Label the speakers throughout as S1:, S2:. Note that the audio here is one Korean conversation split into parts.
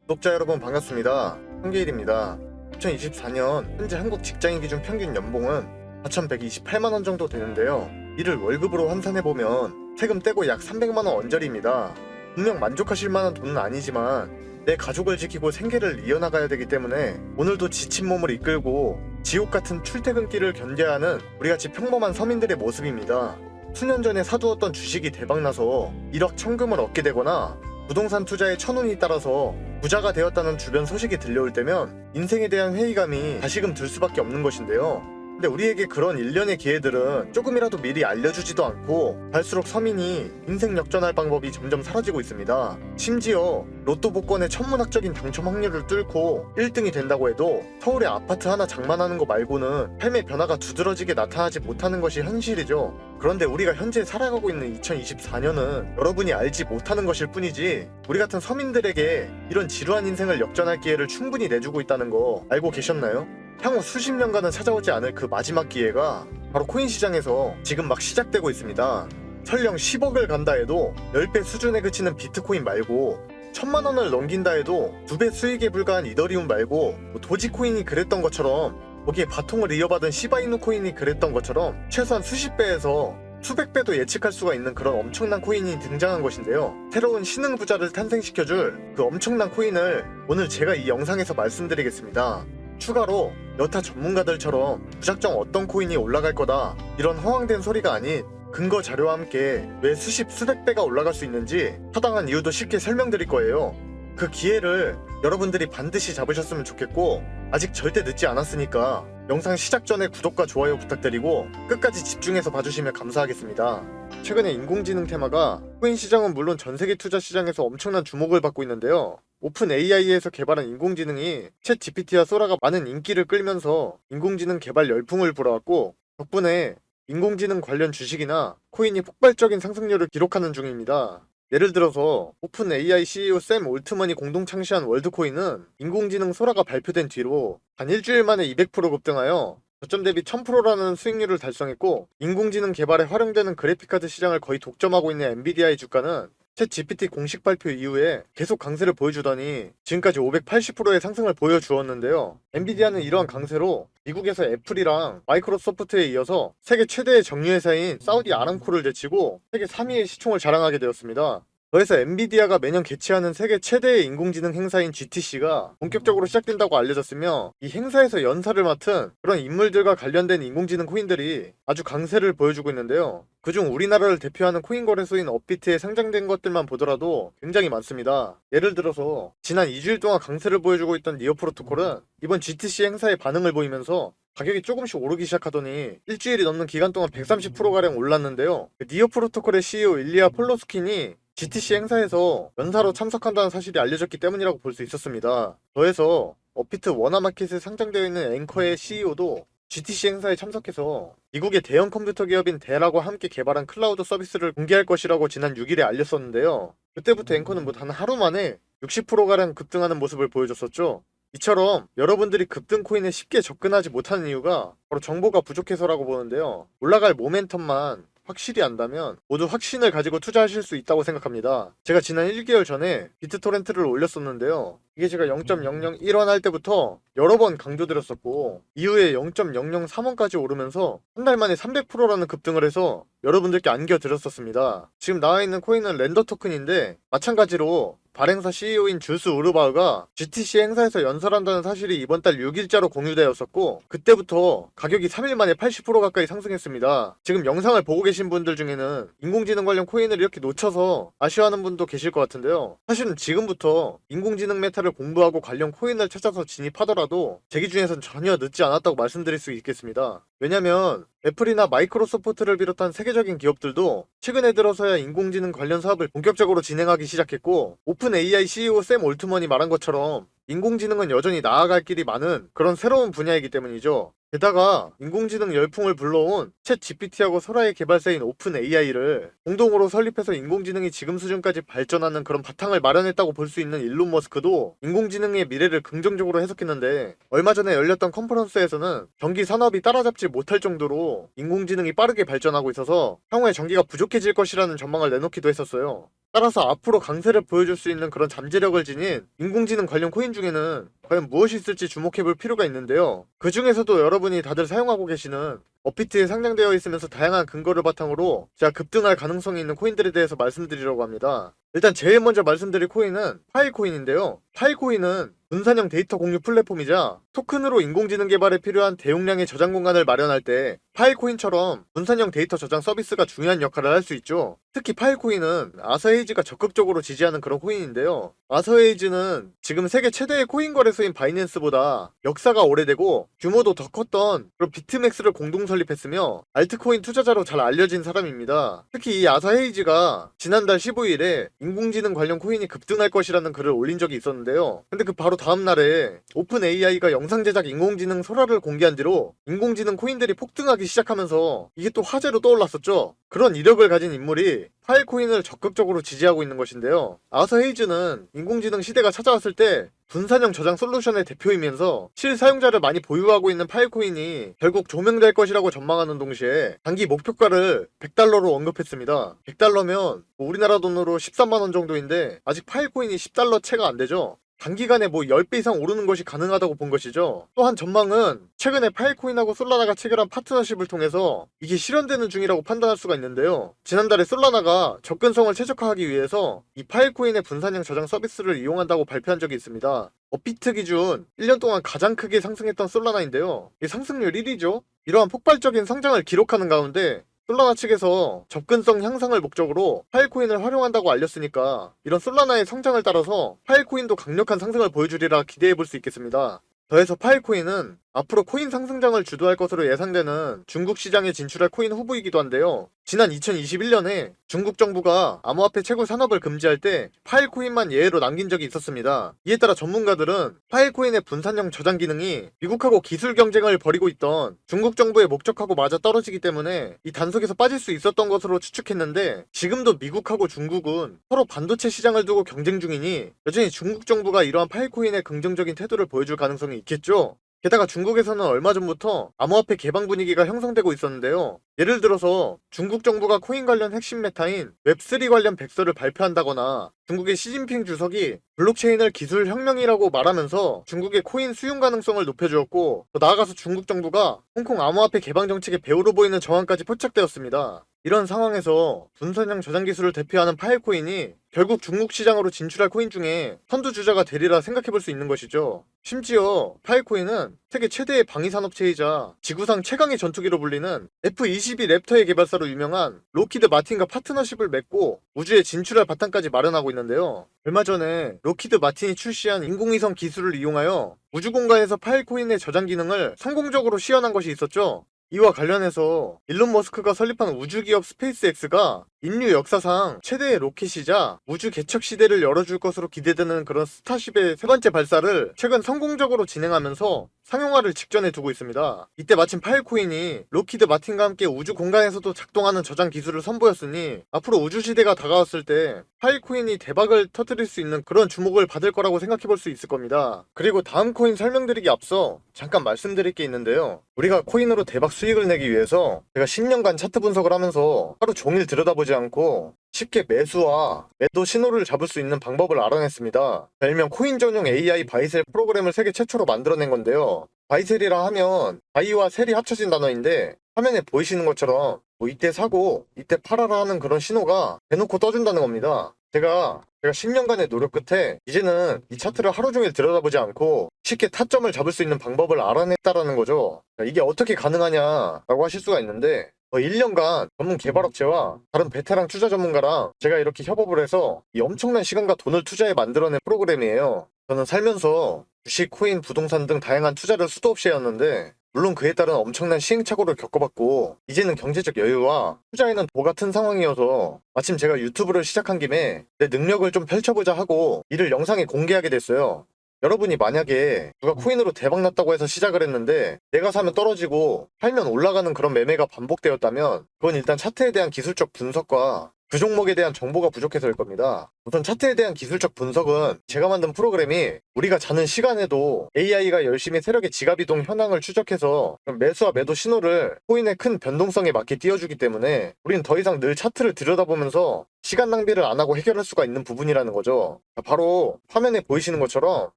S1: 구독자 여러분 반갑습니다. 한계일입니다. 2024년 현재 한국 직장인 기준 평균 연봉은 4,128만원 정도 되는데요. 이를 월급으로 환산해보면 세금 떼고 약 300만원 언저리입니다. 분명 만족하실 만한 돈은 아니지만 내 가족을 지키고 생계를 이어나가야 되기 때문에 오늘도 지친 몸을 이끌고 지옥 같은 출퇴근길을 견뎌야 하는 우리같이 평범한 서민들의 모습입니다. 수년 전에 사두었던 주식이 대박나서 1억 천금을 얻게 되거나 부동산 투자에 천운이 따라서 부자가 되었다는 주변 소식이 들려올 때면 인생에 대한 회의감이 다시금 들 수밖에 없는 것인데요. 근데 우리에게 그런 일련의 기회들은 조금이라도 미리 알려주지도 않고 갈수록 서민이 인생 역전할 방법이 점점 사라지고 있습니다. 심지어 로또 복권의 천문학적인 당첨 확률을 뚫고 1등이 된다고 해도 서울에 아파트 하나 장만하는 거 말고는 삶의 변화가 두드러지게 나타나지 못하는 것이 현실이죠. 그런데 우리가 현재 살아가고 있는 2024년은 여러분이 알지 못하는 것일 뿐이지 우리 같은 서민들에게 이런 지루한 인생을 역전할 기회를 충분히 내주고 있다는 거 알고 계셨나요? 향후 수십 년간은 찾아오지 않을 그 마지막 기회가 바로 코인 시장에서 지금 막 시작되고 있습니다. 설령 10억을 간다 해도 10배 수준에 그치는 비트코인 말고 1000만원을 넘긴다 해도 2배 수익에 불과한 이더리움 말고 도지코인이 그랬던 것처럼 거기에 바통을 이어받은 시바이누 코인이 그랬던 것처럼 최소한 수십 배에서 수백 배도 예측할 수가 있는 그런 엄청난 코인이 등장한 것인데요. 새로운 신흥 부자를 탄생시켜줄 그 엄청난 코인을 오늘 제가 이 영상에서 말씀드리겠습니다. 추가로 여타 전문가들처럼 무작정 어떤 코인이 올라갈 거다 이런 허황된 소리가 아닌 근거 자료와 함께 왜 수십 수백 배가 올라갈 수 있는지 타당한 이유도 쉽게 설명드릴 거예요. 그 기회를 여러분들이 반드시 잡으셨으면 좋겠고 아직 절대 늦지 않았으니까 영상 시작 전에 구독과 좋아요 부탁드리고 끝까지 집중해서 봐주시면 감사하겠습니다. 최근에 인공지능 테마가 코인 시장은 물론 전세계 투자 시장에서 엄청난 주목을 받고 있는데요. 오픈 AI에서 개발한 인공지능이 챗 GPT와 소라가 많은 인기를 끌면서 인공지능 개발 열풍을 불어왔고 덕분에 인공지능 관련 주식이나 코인이 폭발적인 상승률을 기록하는 중입니다. 예를 들어서 오픈 AI CEO 샘 올트먼이 공동 창시한 월드코인은 인공지능 소라가 발표된 뒤로 단 일주일 만에 200% 급등하여 저점 대비 1000%라는 수익률을 달성했고 인공지능 개발에 활용되는 그래픽카드 시장을 거의 독점하고 있는 엔비디아의 주가는 챗 GPT 공식 발표 이후에 계속 강세를 보여주더니 지금까지 580%의 상승을 보여주었는데요. 엔비디아는 이러한 강세로 미국에서 애플이랑 마이크로소프트에 이어서 세계 최대의 정유회사인 사우디 아람코를 제치고 세계 3위의 시총을 자랑하게 되었습니다. 더해서 엔비디아가 매년 개최하는 세계 최대의 인공지능 행사인 GTC가 본격적으로 시작된다고 알려졌으며 이 행사에서 연사를 맡은 그런 인물들과 관련된 인공지능 코인들이 아주 강세를 보여주고 있는데요. 그중 우리나라를 대표하는 코인 거래소인 업비트에 상장된 것들만 보더라도 굉장히 많습니다. 예를 들어서 지난 2주일 동안 강세를 보여주고 있던 니어 프로토콜은 이번 GTC 행사에 반응을 보이면서 가격이 조금씩 오르기 시작하더니 일주일이 넘는 기간 동안 130%가량 올랐는데요. 니어 프로토콜의 CEO 일리아 폴로스킨이 GTC 행사에서 연사로 참석한다는 사실이 알려졌기 때문이라고 볼 수 있었습니다. 더해서 업비트 워너마켓에 상장되어 있는 앵커의 CEO도 GTC 행사에 참석해서 미국의 대형 컴퓨터 기업인 델하고 함께 개발한 클라우드 서비스를 공개할 것이라고 지난 6일에 알렸었는데요. 그때부터 앵커는 단 하루 만에 60%가량 급등하는 모습을 보여줬었죠. 이처럼 여러분들이 급등 코인에 쉽게 접근하지 못하는 이유가 바로 정보가 부족해서라고 보는데요. 올라갈 모멘텀만 확실히 안다면 모두 확신을 가지고 투자하실 수 있다고 생각합니다. 제가 지난 1개월 전에 비트토렌트를 올렸었는데요. 이게 제가 0.001원 할 때부터 여러 번 강조드렸었고 이후에 0.003원까지 오르면서 한 달 만에 300%라는 급등을 해서 여러분들께 안겨드렸었습니다. 지금 나와있는 코인은 렌더 토큰인데 마찬가지로 발행사 CEO인 주스 우르바흐가 GTC 행사에서 연설한다는 사실이 이번 달 6일자로 공유되었었고 그때부터 가격이 3일 만에 80% 가까이 상승했습니다. 지금 영상을 보고 계신 분들 중에는 인공지능 관련 코인을 이렇게 놓쳐서 아쉬워하는 분도 계실 것 같은데요. 사실은 지금부터 인공지능 메타를 공부하고 관련 코인을 찾아서 진입하더라도 제 기준에선 전혀 늦지 않았다고 말씀드릴 수 있겠습니다. 왜냐면 애플이나 마이크로소프트를 비롯한 세계적인 기업들도 최근에 들어서야 인공지능 관련 사업을 본격적으로 진행하기 시작했고 오픈 AI CEO 샘 올트먼이 말한 것처럼 인공지능은 여전히 나아갈 길이 많은 그런 새로운 분야이기 때문이죠. 게다가 인공지능 열풍을 불러온 챗 GPT하고 소라의 개발사인 오픈 AI를 공동으로 설립해서 인공지능이 지금 수준까지 발전하는 그런 바탕을 마련했다고 볼 수 있는 일론 머스크도 인공지능의 미래를 긍정적으로 해석했는데 얼마 전에 열렸던 컨퍼런스에서는 전기 산업이 따라잡지 못할 정도로 인공지능이 빠르게 발전하고 있어서 향후에 전기가 부족해질 것이라는 전망을 내놓기도 했었어요. 따라서 앞으로 강세를 보여줄 수 있는 그런 잠재력을 지닌 인공지능 관련 코인 중에는 과연 무엇이 있을지 주목해볼 필요가 있는데요. 그 중에서도 여러분이 다들 사용하고 계시는 업비트에 상장되어 있으면서 다양한 근거를 바탕으로 제가 급등할 가능성이 있는 코인들에 대해서 말씀드리려고 합니다. 일단 제일 먼저 말씀드릴 코인은 파일코인인데요. 파일코인은 분산형 데이터 공유 플랫폼이자 토큰으로 인공지능 개발에 필요한 대용량의 저장 공간을 마련할 때 파일코인처럼 분산형 데이터 저장 서비스가 중요한 역할을 할 수 있죠. 특히 파일코인은 아서헤이즈가 적극적으로 지지하는 그런 코인인데요. 아서헤이즈는 지금 세계 최대의 코인 거래소인 바이낸스보다 역사가 오래되고 규모도 더 컸던 그런 비트맥스를 공동 설립했으며 알트코인 투자자로 잘 알려진 사람입니다. 특히 이 아서헤이즈가 지난달 15일에 인공지능 관련 코인이 급등할 것이라는 글을 올린 적이 있었는데요. 근데 그 바로 다음날에 오픈 AI가 영상 제작 인공지능 소라를 공개한 뒤로 인공지능 코인들이 폭등하기 시작하면서 이게 또 화제로 떠올랐었죠. 그런 이력을 가진 인물이 파일코인을 적극적으로 지지하고 있는 것인데요. 아서헤이즈는 인공지능 시대가 찾아왔을 때 분산형 저장 솔루션의 대표이면서 실사용자를 많이 보유하고 있는 파일코인이 결국 조명될 것이라고 전망하는 동시에 단기 목표가를 $100로 언급했습니다. $100면 우리나라 돈으로 13만원 정도인데 아직 파일코인이 $10 채가 안 되죠. 단기간에 10배 이상 오르는 것이 가능하다고 본 것이죠. 또한 전망은 최근에 파일코인하고 솔라나가 체결한 파트너십을 통해서 이게 실현되는 중이라고 판단할 수가 있는데요. 지난달에 솔라나가 접근성을 최적화하기 위해서 이 파일코인의 분산형 저장 서비스를 이용한다고 발표한 적이 있습니다. 업비트 기준 1년 동안 가장 크게 상승했던 솔라나인데요. 이 상승률 1위죠. 이러한 폭발적인 성장을 기록하는 가운데 솔라나 측에서 접근성 향상을 목적으로 파일코인을 활용한다고 알렸으니까 이런 솔라나의 성장을 따라서 파일코인도 강력한 상승을 보여주리라 기대해볼 수 있겠습니다. 더해서 파일코인은 앞으로 코인 상승장을 주도할 것으로 예상되는 중국 시장에 진출할 코인 후보이기도 한데요. 지난 2021년에 중국 정부가 암호화폐 채굴 산업을 금지할 때 파일코인만 예외로 남긴 적이 있었습니다. 이에 따라 전문가들은 파일코인의 분산형 저장 기능이 미국하고 기술 경쟁을 벌이고 있던 중국 정부의 목적하고 맞아 떨어지기 때문에 이 단속에서 빠질 수 있었던 것으로 추측했는데 지금도 미국하고 중국은 서로 반도체 시장을 두고 경쟁 중이니 여전히 중국 정부가 이러한 파일코인의 긍정적인 태도를 보여줄 가능성이 있겠죠. 게다가 중국에서는 얼마 전부터 암호화폐 개방 분위기가 형성되고 있었는데요. 예를 들어서 중국 정부가 코인 관련 핵심 메타인 웹3 관련 백서를 발표한다거나 중국의 시진핑 주석이 블록체인을 기술 혁명이라고 말하면서 중국의 코인 수용 가능성을 높여주었고 더 나아가서 중국 정부가 홍콩 암호화폐 개방 정책의 배우로 보이는 정황까지 포착되었습니다. 이런 상황에서 분산형 저장 기술을 대표하는 파일코인이 결국 중국 시장으로 진출할 코인 중에 선두주자가 되리라 생각해볼 수 있는 것이죠. 심지어 파일코인은 세계 최대의 방위산업체이자 지구상 최강의 전투기로 불리는 F-22 랩터의 개발사로 유명한 로키드 마틴과 파트너십을 맺고 우주에 진출할 바탕까지 마련하고 있는데요. 얼마 전에 로키드 마틴이 출시한 인공위성 기술을 이용하여 우주 공간에서 파일코인의 저장 기능을 성공적으로 시연한 것이 있었죠. 이와 관련해서 일론 머스크가 설립한 우주기업 스페이스X가 인류 역사상 최대의 로켓이자 우주 개척 시대를 열어줄 것으로 기대되는 그런 스타쉽의 세 번째 발사를 최근 성공적으로 진행하면서 상용화를 직전에 두고 있습니다. 이때 마침 파일코인이 로키드 마틴과 함께 우주 공간에서도 작동하는 저장 기술을 선보였으니 앞으로 우주 시대가 다가왔을 때 파일코인이 대박을 터뜨릴 수 있는 그런 주목을 받을 거라고 생각해볼 수 있을 겁니다. 그리고 다음 코인 설명드리기 앞서 잠깐 말씀드릴 게 있는데요. 우리가 코인으로 대박 수익을 내기 위해서 제가 10년간 차트 분석을 하면서 하루 종일 들여다보지 않고 쉽게 매수와 매도 신호를 잡을 수 있는 방법을 알아냈습니다. 일명 코인 전용 AI 바이셀 프로그램을 세계 최초로 만들어낸 건데요. 바이셀이라 하면 바이와 셀이 합쳐진 단어인데 화면에 보이시는 것처럼 이때 사고 이때 팔아라 하는 그런 신호가 대놓고 떠준다는 겁니다. 제가 10년간의 노력 끝에 이제는 이 차트를 하루 종일 들여다보지 않고 쉽게 타점을 잡을 수 있는 방법을 알아냈다라는 거죠. 이게 어떻게 가능하냐라고 하실 수가 있는데 1년간 전문 개발업체와 다른 베테랑 투자 전문가랑 제가 이렇게 협업을 해서 이 엄청난 시간과 돈을 투자해 만들어낸 프로그램이에요. 저는 살면서 주식, 코인, 부동산 등 다양한 투자를 수도 없이 해왔는데 물론 그에 따른 엄청난 시행착오를 겪어봤고 이제는 경제적 여유와 투자에는 도 같은 상황이어서 마침 제가 유튜브를 시작한 김에 내 능력을 좀 펼쳐보자 하고 이를 영상에 공개하게 됐어요. 여러분이 만약에 누가 코인으로 대박났다고 해서 시작을 했는데 내가 사면 떨어지고 팔면 올라가는 그런 매매가 반복되었다면 그건 일단 차트에 대한 기술적 분석과 그 종목에 대한 정보가 부족해서일 겁니다. 우선 차트에 대한 기술적 분석은 제가 만든 프로그램이 우리가 자는 시간에도 AI가 열심히 세력의 지갑이동 현황을 추적해서 매수와 매도 신호를 코인의 큰 변동성에 맞게 띄워주기 때문에 우리는 더 이상 늘 차트를 들여다보면서 시간 낭비를 안 하고 해결할 수가 있는 부분이라는 거죠. 바로 화면에 보이시는 것처럼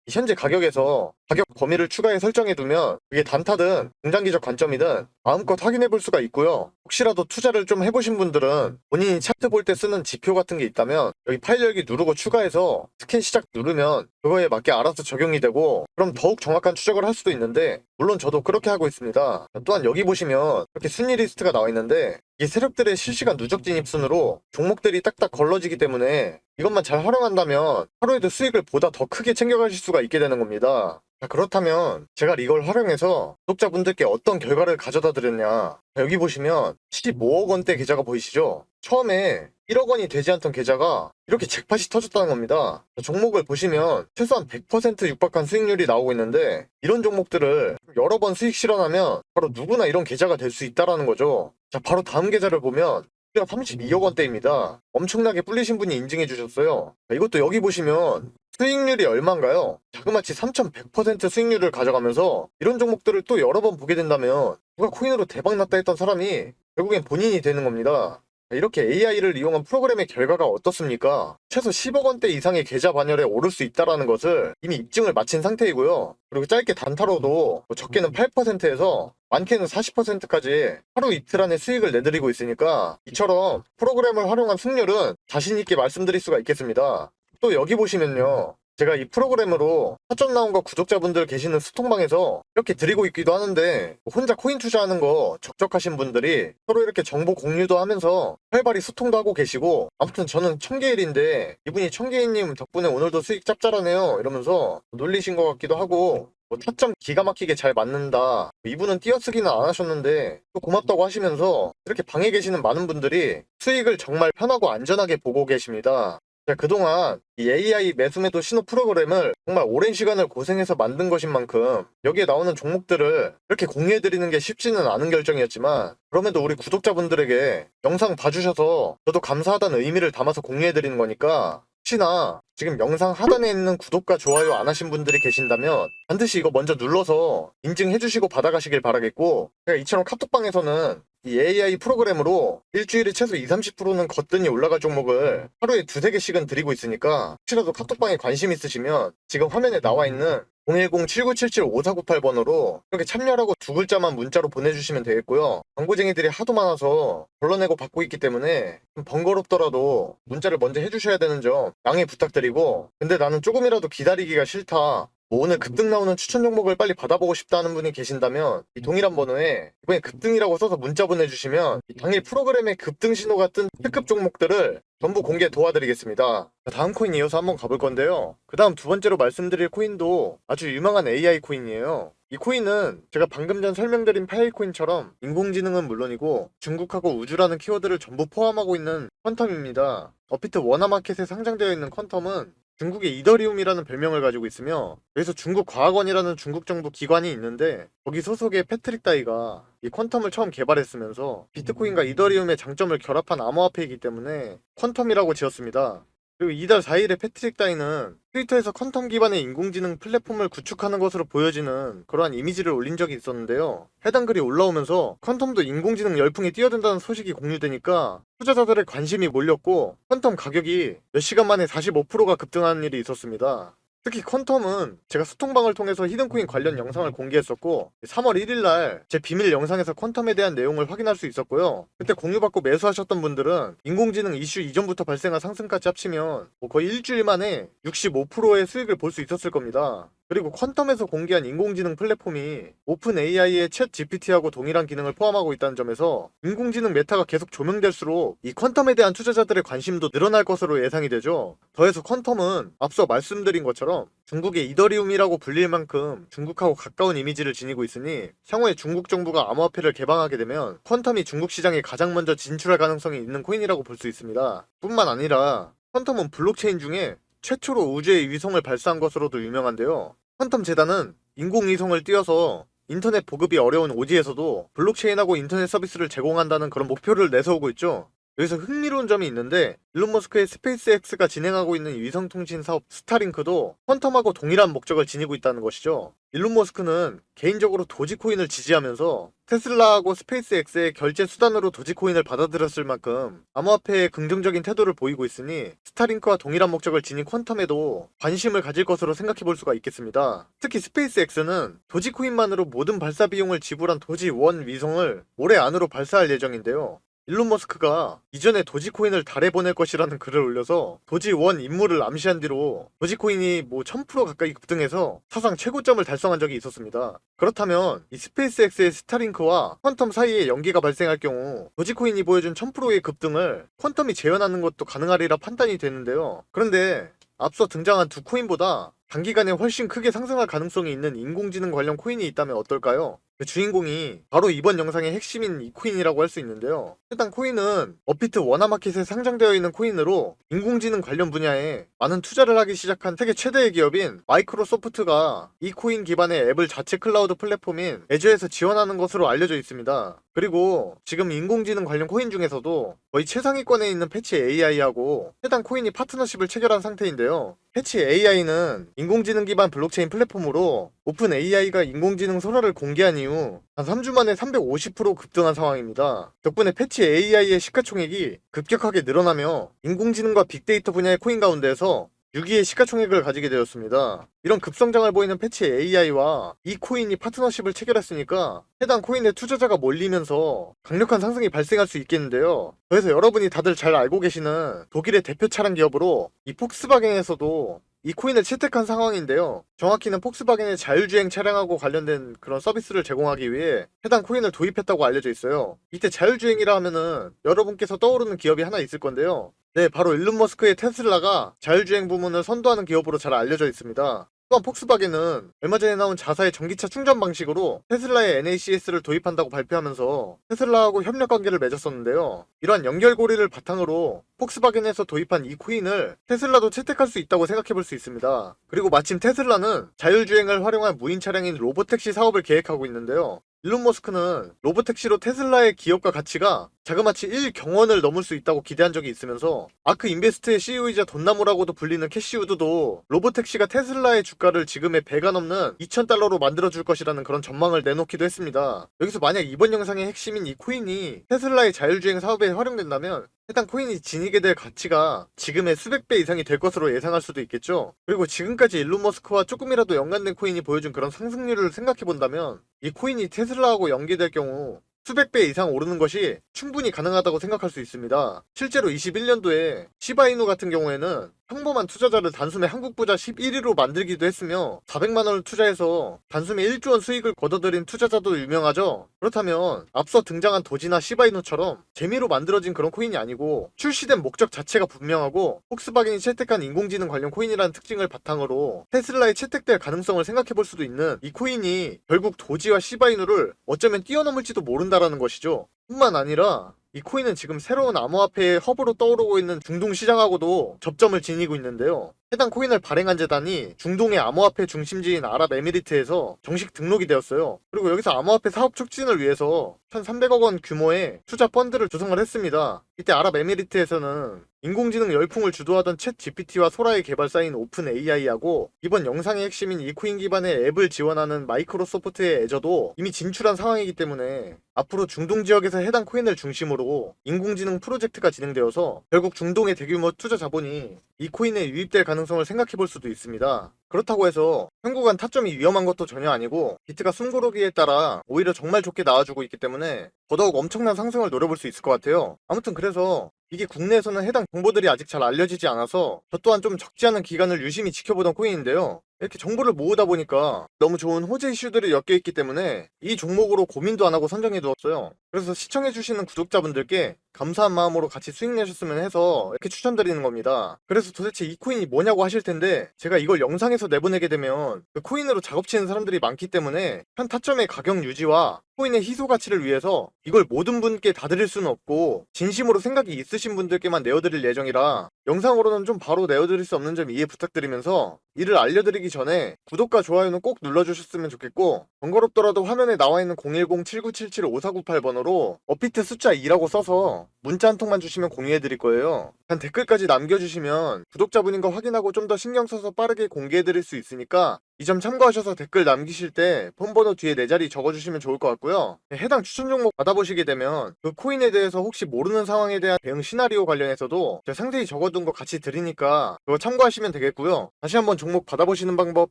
S1: 현재 가격에서 가격 범위를 추가해 설정해두면 그게 단타든 중장기적 관점이든 마음껏 확인해 볼 수가 있고요. 혹시라도 투자를 좀 해보신 분들은 본인이 차트 볼 때 쓰는 지표 같은 게 있다면 여기 파일 열기 누르고 추가해서 스캔 시작 누르면 그거에 맞게 알아서 적용이 되고 그럼 더욱 정확한 추적을 할 수도 있는데 물론 저도 그렇게 하고 있습니다. 또한 여기 보시면 이렇게 순위 리스트가 나와 있는데 이 세력들의 실시간 누적 진입 순으로 종목들이 딱딱 걸러지기 때문에 이것만 잘 활용한다면 하루에도 수익을 보다 더 크게 챙겨가실 수가 있게 되는 겁니다. 자, 그렇다면 제가 이걸 활용해서 구독자분들께 어떤 결과를 가져다 드렸냐. 여기 보시면 15억 원대 계좌가 보이시죠? 처음에 1억 원이 되지 않던 계좌가 이렇게 잭팟이 터졌다는 겁니다. 종목을 보시면 최소한 100% 육박한 수익률이 나오고 있는데 이런 종목들을 여러 번 수익 실현하면 바로 누구나 이런 계좌가 될 수 있다는 거죠. 자, 바로 다음 계좌를 보면 32억 원대입니다. 엄청나게 불리신 분이 인증해 주셨어요. 자, 이것도 여기 보시면 수익률이 얼마인가요? 자그마치 3100% 수익률을 가져가면서 이런 종목들을 또 여러 번 보게 된다면 누가 코인으로 대박 났다 했던 사람이 결국엔 본인이 되는 겁니다. 이렇게 AI를 이용한 프로그램의 결과가 어떻습니까? 최소 10억 원대 이상의 계좌 반열에 오를 수 있다는 것을 이미 입증을 마친 상태이고요. 그리고 짧게 단타로도 적게는 8%에서 많게는 40%까지 하루 이틀 안에 수익을 내드리고 있으니까 이처럼 프로그램을 활용한 승률은 자신있게 말씀드릴 수가 있겠습니다. 또 여기 보시면요. 제가 이 프로그램으로 사전 나온과 구독자분들 계시는 소통방에서 이렇게 드리고 있기도 하는데 혼자 코인 투자하는 거 적적하신 분들이 서로 이렇게 정보 공유도 하면서 활발히 소통도 하고 계시고 아무튼 저는 청개일인데 이분이 청개일님 덕분에 오늘도 수익 짭짤하네요 이러면서 놀리신 것 같기도 하고 타점 기가 막히게 잘 맞는다. 이분은 띄어쓰기는 안 하셨는데 또 고맙다고 하시면서 이렇게 방에 계시는 많은 분들이 수익을 정말 편하고 안전하게 보고 계십니다. 그동안 이 AI 매수매도 신호 프로그램을 정말 오랜 시간을 고생해서 만든 것인 만큼 여기에 나오는 종목들을 이렇게 공유해드리는 게 쉽지는 않은 결정이었지만 그럼에도 우리 구독자분들에게 영상 봐주셔서 저도 감사하다는 의미를 담아서 공유해드리는 거니까 혹시나 지금 영상 하단에 있는 구독과 좋아요 안 하신 분들이 계신다면 반드시 이거 먼저 눌러서 인증해주시고 받아가시길 바라겠고 제가 이처럼 카톡방에서는 이 AI 프로그램으로 일주일에 최소 20-30%는 거뜬히 올라갈 종목을 하루에 2-3개씩은 드리고 있으니까 혹시라도 카톡방에 관심 있으시면 지금 화면에 나와 있는 010-7977-5498번으로 이렇게 참여라고 두 글자만 문자로 보내주시면 되겠고요. 광고쟁이들이 하도 많아서 걸러내고 받고 있기 때문에 좀 번거롭더라도 문자를 먼저 해주셔야 되는 점 양해 부탁드리고 근데 나는 조금이라도 기다리기가 싫다. 오늘 급등 나오는 추천 종목을 빨리 받아보고 싶다는 분이 계신다면 이 동일한 번호에 이번에 급등이라고 써서 문자 보내주시면 당일 프로그램의 급등 신호가 뜬 특급 종목들을 전부 공개 도와드리겠습니다. 다음 코인 이어서 한번 가볼 건데요. 그 다음 두 번째로 말씀드릴 코인도 아주 유명한 AI 코인이에요. 이 코인은 제가 방금 전 설명드린 파일 코인처럼 인공지능은 물론이고 중국하고 우주라는 키워드를 전부 포함하고 있는 퀀텀입니다. 업비트 워너마켓에 상장되어 있는 퀀텀은 중국의 이더리움이라는 별명을 가지고 있으며 여기서 중국과학원이라는 중국 정부 기관이 있는데 거기 소속의 패트릭 다이가 이 퀀텀을 처음 개발했으면서 비트코인과 이더리움의 장점을 결합한 암호화폐이기 때문에 퀀텀이라고 지었습니다. 그리고 이달 4일에 패트릭 다이는 트위터에서 퀀텀 기반의 인공지능 플랫폼을 구축하는 것으로 보여지는 그러한 이미지를 올린 적이 있었는데요. 해당 글이 올라오면서 퀀텀도 인공지능 열풍에 뛰어든다는 소식이 공유되니까 투자자들의 관심이 몰렸고 퀀텀 가격이 몇 시간 만에 45%가 급등하는 일이 있었습니다. 특히 퀀텀은 제가 소통방을 통해서 히든코인 관련 영상을 공개했었고 3월 1일날 제 비밀 영상에서 퀀텀에 대한 내용을 확인할 수 있었고요. 그때 공유받고 매수하셨던 분들은 인공지능 이슈 이전부터 발생한 상승까지 합치면 거의 일주일 만에 65%의 수익을 볼 수 있었을 겁니다. 그리고 퀀텀에서 공개한 인공지능 플랫폼이 오픈 AI의 챗 GPT하고 동일한 기능을 포함하고 있다는 점에서 인공지능 메타가 계속 조명될수록 이 퀀텀에 대한 투자자들의 관심도 늘어날 것으로 예상이 되죠. 더해서 퀀텀은 앞서 말씀드린 것처럼 중국의 이더리움이라고 불릴 만큼 중국하고 가까운 이미지를 지니고 있으니 향후에 중국 정부가 암호화폐를 개방하게 되면 퀀텀이 중국 시장에 가장 먼저 진출할 가능성이 있는 코인이라고 볼 수 있습니다. 뿐만 아니라 퀀텀은 블록체인 중에 최초로 우주에 위성을 발사한 것으로도 유명한데요. 퀀텀 재단은 인공위성을 띄워서 인터넷 보급이 어려운 오지에서도 블록체인하고 인터넷 서비스를 제공한다는 그런 목표를 내세우고 있죠. 여기서 흥미로운 점이 있는데 일론 머스크의 스페이스X가 진행하고 있는 위성통신 사업 스타링크도 퀀텀하고 동일한 목적을 지니고 있다는 것이죠. 일론 머스크는 개인적으로 도지코인을 지지하면서 테슬라하고 스페이스X의 결제 수단으로 도지코인을 받아들였을 만큼 암호화폐에 긍정적인 태도를 보이고 있으니 스타링크와 동일한 목적을 지닌 퀀텀에도 관심을 가질 것으로 생각해 볼 수가 있겠습니다. 특히 스페이스X는 도지코인만으로 모든 발사 비용을 지불한 도지1 위성을 올해 안으로 발사할 예정인데요. 일론 머스크가 이전에 도지코인을 달에 보낼 것이라는 글을 올려서 도지1 임무를 암시한 뒤로 도지코인이 1000% 가까이 급등해서 사상 최고점을 달성한 적이 있었습니다. 그렇다면 이 스페이스X의 스타링크와 퀀텀 사이에 연기가 발생할 경우 도지코인이 보여준 1000%의 급등을 퀀텀이 재현하는 것도 가능하리라 판단이 되는데요. 그런데 앞서 등장한 두 코인보다 단기간에 훨씬 크게 상승할 가능성이 있는 인공지능 관련 코인이 있다면 어떨까요? 그 주인공이 바로 이번 영상의 핵심인 이 코인이라고 할 수 있는데요. 해당 코인은 업비트 원화마켓에 상장되어 있는 코인으로 인공지능 관련 분야에 많은 투자를 하기 시작한 세계 최대의 기업인 마이크로소프트가 이 코인 기반의 애플 자체 클라우드 플랫폼인 애저에서 지원하는 것으로 알려져 있습니다. 그리고 지금 인공지능 관련 코인 중에서도 거의 최상위권에 있는 패치 AI하고 해당 코인이 파트너십을 체결한 상태인데요. 패치 AI는 인공지능 기반 블록체인 플랫폼으로 오픈 AI가 인공지능 소라를 공개한 이후 한 3주 만에 350% 급등한 상황입니다. 덕분에 패치 AI의 시가총액이 급격하게 늘어나며 인공지능과 빅데이터 분야의 코인 가운데에서 6위의 시가총액을 가지게 되었습니다. 이런 급성장을 보이는 패치 AI와 이 코인이 파트너십을 체결했으니까 해당 코인의 투자자가 몰리면서 강력한 상승이 발생할 수 있겠는데요. 그래서 여러분이 다들 잘 알고 계시는 독일의 대표 차량 기업으로 이 폭스바겐에서도 이 코인을 채택한 상황인데요. 정확히는 폭스바겐의 자율주행 차량하고 관련된 그런 서비스를 제공하기 위해 해당 코인을 도입했다고 알려져 있어요. 이때 자율주행이라 하면은 여러분께서 떠오르는 기업이 하나 있을 건데요. 네, 바로 일론 머스크의 테슬라가 자율주행 부문을 선도하는 기업으로 잘 알려져 있습니다. 또한 폭스바겐은 얼마 전에 나온 자사의 전기차 충전 방식으로 테슬라의 NACS를 도입한다고 발표하면서 테슬라하고 협력 관계를 맺었었는데요. 이러한 연결고리를 바탕으로 폭스바겐에서 도입한 이 코인을 테슬라도 채택할 수 있다고 생각해 볼 수 있습니다. 그리고 마침 테슬라는 자율주행을 활용한 무인 차량인 로보택시 사업을 계획하고 있는데요. 일론 머스크는 로보택시로 테슬라의 기업가 가치가 자그마치 1경원을 넘을 수 있다고 기대한 적이 있으면서 아크 인베스트의 CEO이자 돈나무라고도 불리는 캐시우드도 로보택시가 테슬라의 주가를 지금의 배가 넘는 2000달러로 만들어줄 것이라는 그런 전망을 내놓기도 했습니다. 여기서 만약 이번 영상의 핵심인 이 코인이 테슬라의 자율주행 사업에 활용된다면 해당 코인이 지니게 될 가치가 지금의 수백 배 이상이 될 것으로 예상할 수도 있겠죠. 그리고 지금까지 일론 머스크와 조금이라도 연관된 코인이 보여준 그런 상승률을 생각해본다면 이 코인이 테슬라하고 연계될 경우 수백 배 이상 오르는 것이 충분히 가능하다고 생각할 수 있습니다. 실제로 21년도에 시바이누 같은 경우에는 평범한 투자자를 단숨에 한국 부자 11위로 만들기도 했으며 400만원을 투자해서 단숨에 1조원 수익을 거둬들인 투자자도 유명하죠. 그렇다면 앞서 등장한 도지나 시바이누처럼 재미로 만들어진 그런 코인이 아니고 출시된 목적 자체가 분명하고 폭스바겐이 채택한 인공지능 관련 코인이라는 특징을 바탕으로 테슬라에 채택될 가능성을 생각해볼 수도 있는 이 코인이 결국 도지와 시바이누를 어쩌면 뛰어넘을지도 모른다라는 것이죠. 뿐만 아니라 이 코인은 지금 새로운 암호화폐의 허브로 떠오르고 있는 중동 시장하고도 접점을 지니고 있는데요. 해당 코인을 발행한 재단이 중동의 암호화폐 중심지인 아랍에미리트에서 정식 등록이 되었어요. 그리고 여기서 암호화폐 사업 촉진을 위해서 1,300억 원 규모의 투자 펀드를 조성을 했습니다. 이때 아랍에미리트에서는 인공지능 열풍을 주도하던 챗 GPT와 소라의 개발사인 오픈 AI하고 이번 영상의 핵심인 이 코인 기반의 앱을 지원하는 마이크로소프트의 애저도 이미 진출한 상황이기 때문에 앞으로 중동 지역에서 해당 코인을 중심으로 인공지능 프로젝트가 진행되어서 결국 중동의 대규모 투자 자본이 이 코인에 유입될 가능성을 생각해 볼 수도 있습니다. 그렇다고 해서 현구간 타점이 위험한 것도 전혀 아니고 비트가 숨고르기에 따라 오히려 정말 좋게 나와주고 있기 때문에 더더욱 엄청난 상승을 노려볼 수 있을 것 같아요. 아무튼 그래서 이게 국내에서는 해당 정보들이 아직 잘 알려지지 않아서 저 또한 좀 적지 않은 기간을 유심히 지켜보던 코인인데요. 이렇게 정보를 모으다 보니까 너무 좋은 호재 이슈들이 엮여있기 때문에 이 종목으로 고민도 안 하고 선정해두었어요. 그래서 시청해주시는 구독자분들께 감사한 마음으로 같이 수익 내셨으면 해서 이렇게 추천드리는 겁니다. 그래서 도대체 이 코인이 뭐냐고 하실 텐데 제가 이걸 영상에서 내보내게 되면 그 코인으로 작업치는 사람들이 많기 때문에 현 타점의 가격 유지와 코인의 희소 가치를 위해서 이걸 모든 분께 다 드릴 수는 없고 진심으로 생각이 있으신 분들께만 내어드릴 예정이라 영상으로는 좀 바로 내어드릴 수 없는 점 이해 부탁드리면서 이를 알려드리기 전에 구독과 좋아요는 꼭 눌러주셨으면 좋겠고 번거롭더라도 화면에 나와있는 010-7977-5498번으로 업비트 숫자 2라고 써서 문자 한 통만 주시면 공유해드릴 거예요. 단 댓글까지 남겨주시면 구독자분인 거 확인하고 좀 더 신경 써서 빠르게 공개해드릴 수 있으니까 이 점 참고하셔서 댓글 남기실 때 폰번호 뒤에 내 자리 적어주시면 좋을 것 같고요. 해당 추천 종목 받아보시게 되면 그 코인에 대해서 혹시 모르는 상황에 대한 대응 시나리오 관련해서도 제가 상세히 적어둔 거 같이 드리니까 그거 참고하시면 되겠고요. 다시 한번 종목 받아보시는 방법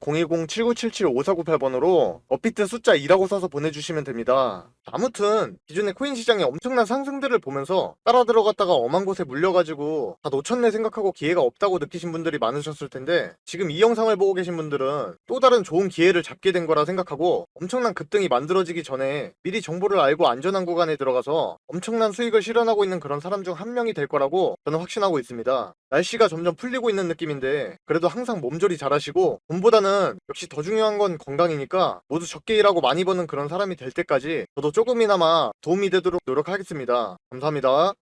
S1: 010-7977-5498번으로 업비트 숫자 2라고 써서 보내주시면 됩니다. 아무튼 기존의 코인 시장의 엄청난 상승들을 보면서 따라 들어갔다가 엄한 곳에 물려가지고 다 놓쳤네 생각하고 기회가 없다고 느끼신 분들이 많으셨을 텐데 지금 이 영상을 보고 계신 분들은 또 다른 좋은 기회를 잡게 된 거라 생각하고 엄청난 급등이 만들어지기 전에 미리 정보를 알고 안전한 구간에 들어가서 엄청난 수익을 실현하고 있는 그런 사람 중 한 명이 될 거라고 저는 확신하고 있습니다. 날씨가 점점 풀리고 있는 느낌인데 그래도 항상 몸조리 잘하시고 돈보다는 역시 더 중요한 건 건강이니까 모두 적게 일하고 많이 버는 그런 사람이 될 때까지 저도 조금이나마 도움이 되도록 노력하겠습니다. 감사합니다.